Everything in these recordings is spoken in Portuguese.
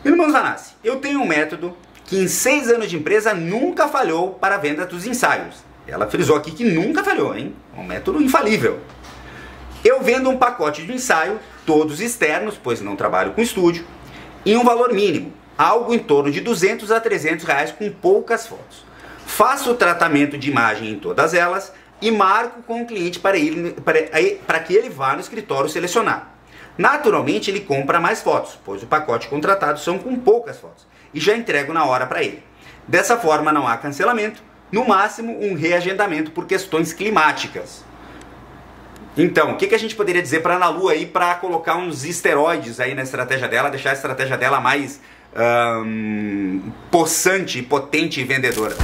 Irmãos Vanassi, eu tenho um método que em 6 anos de empresa nunca falhou para a venda dos ensaios. Ela frisou aqui que nunca falhou, hein? É um método infalível. Eu vendo um pacote de ensaio, todos externos, pois não trabalho com estúdio, em um valor mínimo, algo em torno de 200 a 300 reais com poucas fotos. Faço o tratamento de imagem em todas elas e marco com o cliente para que ele vá no escritório selecionar. Naturalmente ele compra mais fotos, pois o pacote contratado são com poucas fotos, e já entrego na hora para ele. Dessa forma não há cancelamento, no máximo um reagendamento por questões climáticas. Então, o que a gente poderia dizer para a Ana Lu aí para colocar uns esteroides aí na estratégia dela, deixar a estratégia dela mais possante, potente e vendedora?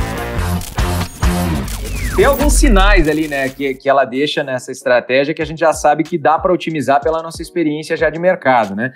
Tem alguns sinais ali, né, que ela deixa nessa estratégia que a gente já sabe que dá para otimizar pela nossa experiência já de mercado, né?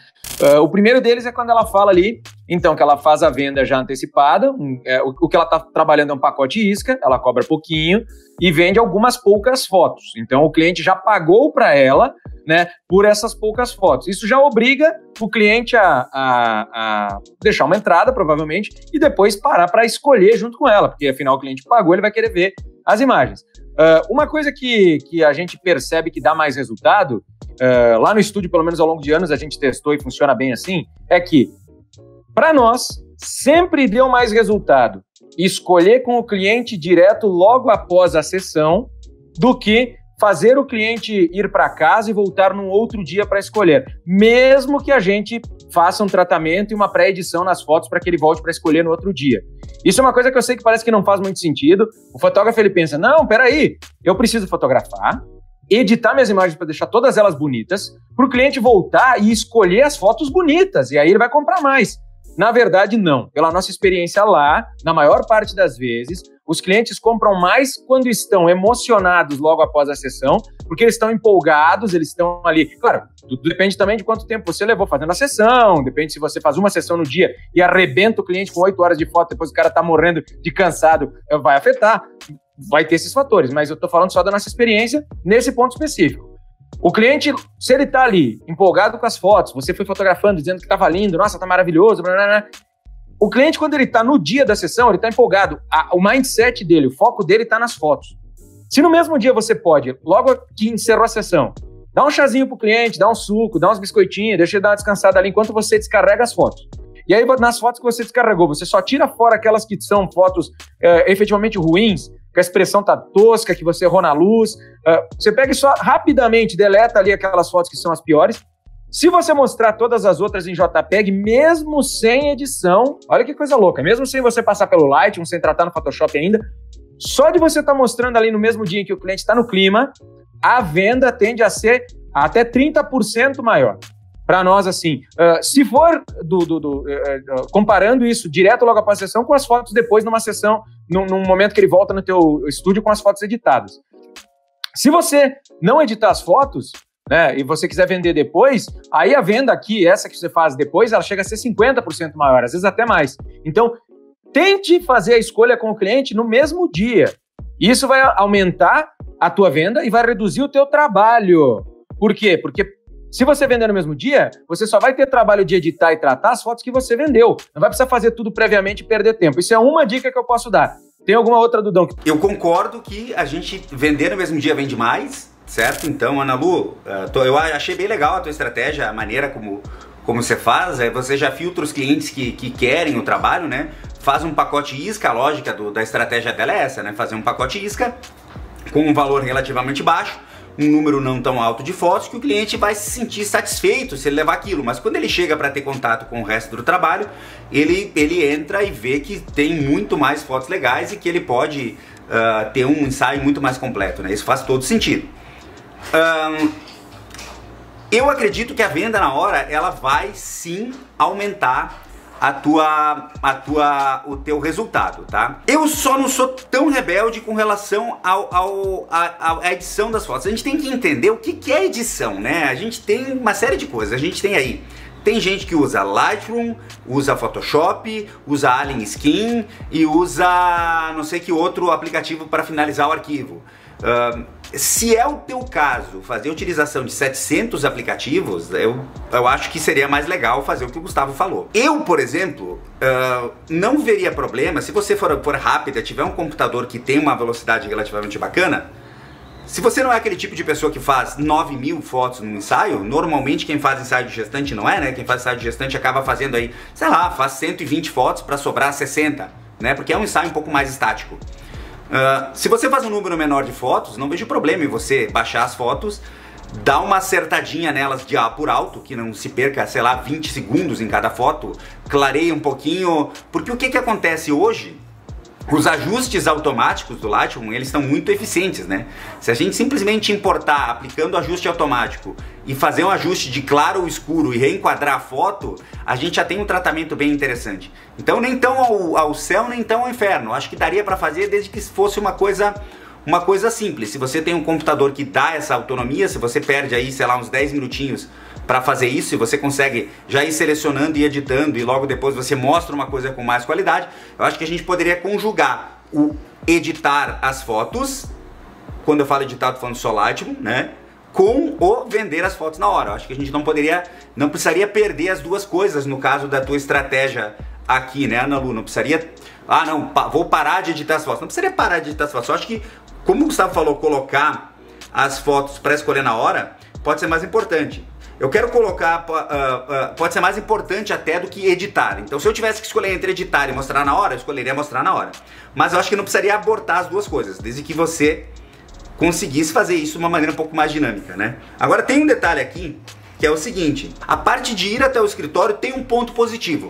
O primeiro deles é quando ela fala ali, então, que ela faz a venda já antecipada, o que ela está trabalhando é um pacote isca, ela cobra pouquinho e vende algumas poucas fotos. Então, o cliente já pagou para ela, né, por essas poucas fotos. Isso já obriga o cliente a deixar uma entrada, provavelmente, e depois parar para escolher junto com ela, porque afinal o cliente pagou, ele vai querer ver as imagens. Uma coisa que a gente percebe que dá mais resultado, lá no estúdio, pelo menos ao longo de anos, a gente testou e funciona bem assim, é que, para nós, sempre deu mais resultado escolher com o cliente direto logo após a sessão do que fazer o cliente ir para casa e voltar num outro dia para escolher, mesmo que a gente faça um tratamento e uma pré-edição nas fotos para que ele volte para escolher no outro dia. Isso é uma coisa que eu sei que parece que não faz muito sentido. O fotógrafo, ele pensa, não, peraí, eu preciso fotografar, editar minhas imagens para deixar todas elas bonitas, para o cliente voltar e escolher as fotos bonitas, e aí ele vai comprar mais. Na verdade, não. Pela nossa experiência lá, na maior parte das vezes, os clientes compram mais quando estão emocionados logo após a sessão, porque eles estão empolgados, eles estão ali. Claro, tudo depende também de quanto tempo você levou fazendo a sessão, depende se você faz uma sessão no dia e arrebenta o cliente com 8 horas de foto, depois o cara tá morrendo de cansado, vai afetar, vai ter esses fatores, mas eu tô falando só da nossa experiência nesse ponto específico. O cliente, se ele tá ali empolgado com as fotos, você foi fotografando, dizendo que tava lindo, nossa, tá maravilhoso, blá, blá, blá. O cliente, quando ele tá no dia da sessão, ele tá empolgado, o mindset dele, o foco dele tá nas fotos. Se no mesmo dia você pode, logo que encerrou a sessão, dá um chazinho pro cliente, dá um suco, dá uns biscoitinhos, deixa ele dar uma descansada ali enquanto você descarrega as fotos. E aí, nas fotos que você descarregou, você só tira fora aquelas que são fotos efetivamente ruins, que a expressão tá tosca, que você errou na luz. Você pega e só rapidamente deleta ali aquelas fotos que são as piores. Se você mostrar todas as outras em JPEG, mesmo sem edição, olha que coisa louca, mesmo sem você passar pelo Lightroom, sem tratar no Photoshop ainda, só de você estar mostrando ali no mesmo dia em que o cliente está no clima, a venda tende a ser até 30% maior. Para nós, assim, se for comparando isso direto logo após a sessão com as fotos depois numa sessão, num momento que ele volta no teu estúdio com as fotos editadas. Se você não editar as fotos, né, e você quiser vender depois, aí a venda aqui, essa que você faz depois, ela chega a ser 50% maior, às vezes até mais. Então, tente fazer a escolha com o cliente no mesmo dia. Isso vai aumentar a tua venda e vai reduzir o teu trabalho. Por quê? Porque se você vender no mesmo dia, você só vai ter trabalho de editar e tratar as fotos que você vendeu. Não vai precisar fazer tudo previamente e perder tempo. Isso é uma dica que eu posso dar. Tem alguma outra, Dudão? Eu concordo que a gente vender no mesmo dia vende mais, certo? Então, Ana Lu, eu achei bem legal a tua estratégia, a maneira como você faz. Você já filtra os clientes que querem o trabalho, né? Faz um pacote isca, a lógica da estratégia dela é essa, né? Fazer um pacote isca com um valor relativamente baixo, um número não tão alto de fotos, que o cliente vai se sentir satisfeito se ele levar aquilo, mas quando ele chega para ter contato com o resto do trabalho, ele entra e vê que tem muito mais fotos legais e que ele pode ter um ensaio muito mais completo, né? Isso faz todo sentido. Eu acredito que a venda na hora, ela vai sim aumentar o teu resultado, tá? Eu só não sou tão rebelde com relação à edição das fotos. A gente tem que entender o que é edição, né? A gente tem uma série de coisas. A gente tem aí, tem gente que usa Lightroom, usa Photoshop, usa Alien Skin e usa não sei que outro aplicativo para finalizar o arquivo. Se é o teu caso fazer utilização de 700 aplicativos, eu acho que seria mais legal fazer o que o Gustavo falou. Eu, por exemplo, não veria problema se você for rápida, tiver um computador que tem uma velocidade relativamente bacana. Se você não é aquele tipo de pessoa que faz 9.000 fotos num ensaio, normalmente quem faz ensaio de gestante não é, né? Quem faz ensaio de gestante acaba fazendo aí, sei lá, faz 120 fotos para sobrar 60, né? Porque é um ensaio um pouco mais estático. Se você faz um número menor de fotos, não vejo problema em você baixar as fotos, dar uma acertadinha nelas por alto, que não se perca, sei lá, 20 segundos em cada foto, clareia um pouquinho, porque o que acontece hoje? Os ajustes automáticos do Lightroom, eles estão muito eficientes, né? Se a gente simplesmente importar aplicando ajuste automático e fazer um ajuste de claro ou escuro e reenquadrar a foto, a gente já tem um tratamento bem interessante. Então nem tão ao céu, nem tão ao inferno. Acho que daria para fazer desde que fosse uma coisa simples. Se você tem um computador que dá essa autonomia, se você perde aí, sei lá, uns 10 minutinhos para fazer isso, e você consegue já ir selecionando e editando, e logo depois você mostra uma coisa com mais qualidade, eu acho que a gente poderia conjugar o editar as fotos, quando eu falo editar, eu tô falando só Lightroom, né? Com o vender as fotos na hora. Eu acho que a gente não precisaria perder as duas coisas no caso da tua estratégia aqui, né, Ana Lu? Não precisaria, não, vou parar de editar as fotos. Não precisaria parar de editar as fotos. Eu acho que, como o Gustavo falou, colocar as fotos para escolher na hora pode ser mais importante. Eu quero colocar, pode ser mais importante até do que editar. Então, se eu tivesse que escolher entre editar e mostrar na hora, eu escolheria mostrar na hora. Mas eu acho que não precisaria abortar as duas coisas, desde que você conseguisse fazer isso de uma maneira um pouco mais dinâmica, né? Agora, tem um detalhe aqui, que é o seguinte: a parte de ir até o escritório tem um ponto positivo.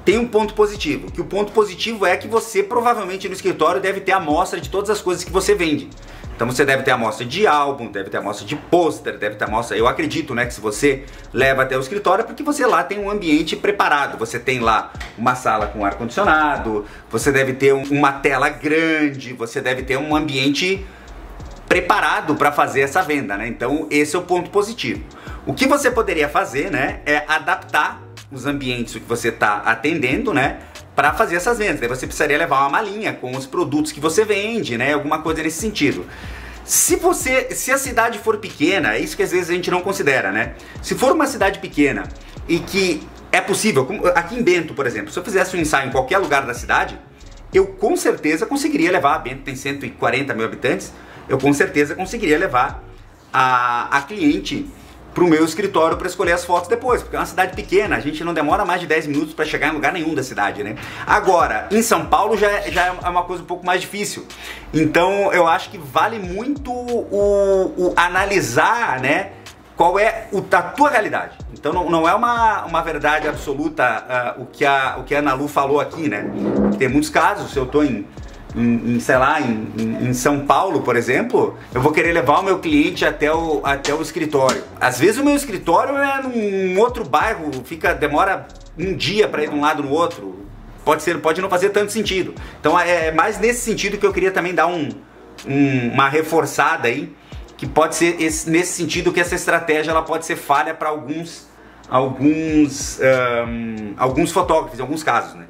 Tem um ponto positivo, que o ponto positivo é que você provavelmente no escritório deve ter a amostra de todas as coisas que você vende. Então você deve ter amostra de álbum, deve ter amostra de pôster, deve ter amostra... Eu acredito, né, que se você leva até o escritório é porque você lá tem um ambiente preparado. Você tem lá uma sala com ar-condicionado, você deve ter uma tela grande, você deve ter um ambiente preparado para fazer essa venda, né? Então esse é o ponto positivo. O que você poderia fazer, né, é adaptar os ambientes que você está atendendo, né, para fazer essas vendas. Daí você precisaria levar uma malinha com os produtos que você vende, né? Alguma coisa nesse sentido. Se a cidade for pequena, é isso que às vezes a gente não considera, né? Se for uma cidade pequena e que é possível, aqui em Bento, por exemplo, se eu fizesse um ensaio em qualquer lugar da cidade, eu com certeza conseguiria levar, Bento tem 140 mil habitantes, eu com certeza conseguiria levar a cliente pro meu escritório para escolher as fotos depois, porque é uma cidade pequena, a gente não demora mais de 10 minutos para chegar em lugar nenhum da cidade, né? Agora, em São Paulo já é uma coisa um pouco mais difícil, então eu acho que vale muito analisar, né, qual é a tua realidade. Então não é uma verdade absoluta o que a Ana Lu falou aqui, né? Tem muitos casos, se eu tô sei lá, em São Paulo, por exemplo, eu vou querer levar o meu cliente até o escritório. Às vezes o meu escritório é num outro bairro, demora um dia para ir de um lado no outro. Pode não fazer tanto sentido. Então é mais nesse sentido que eu queria também dar uma reforçada aí, que pode ser nesse sentido que essa estratégia ela pode ser falha para alguns fotógrafos, em alguns casos, né?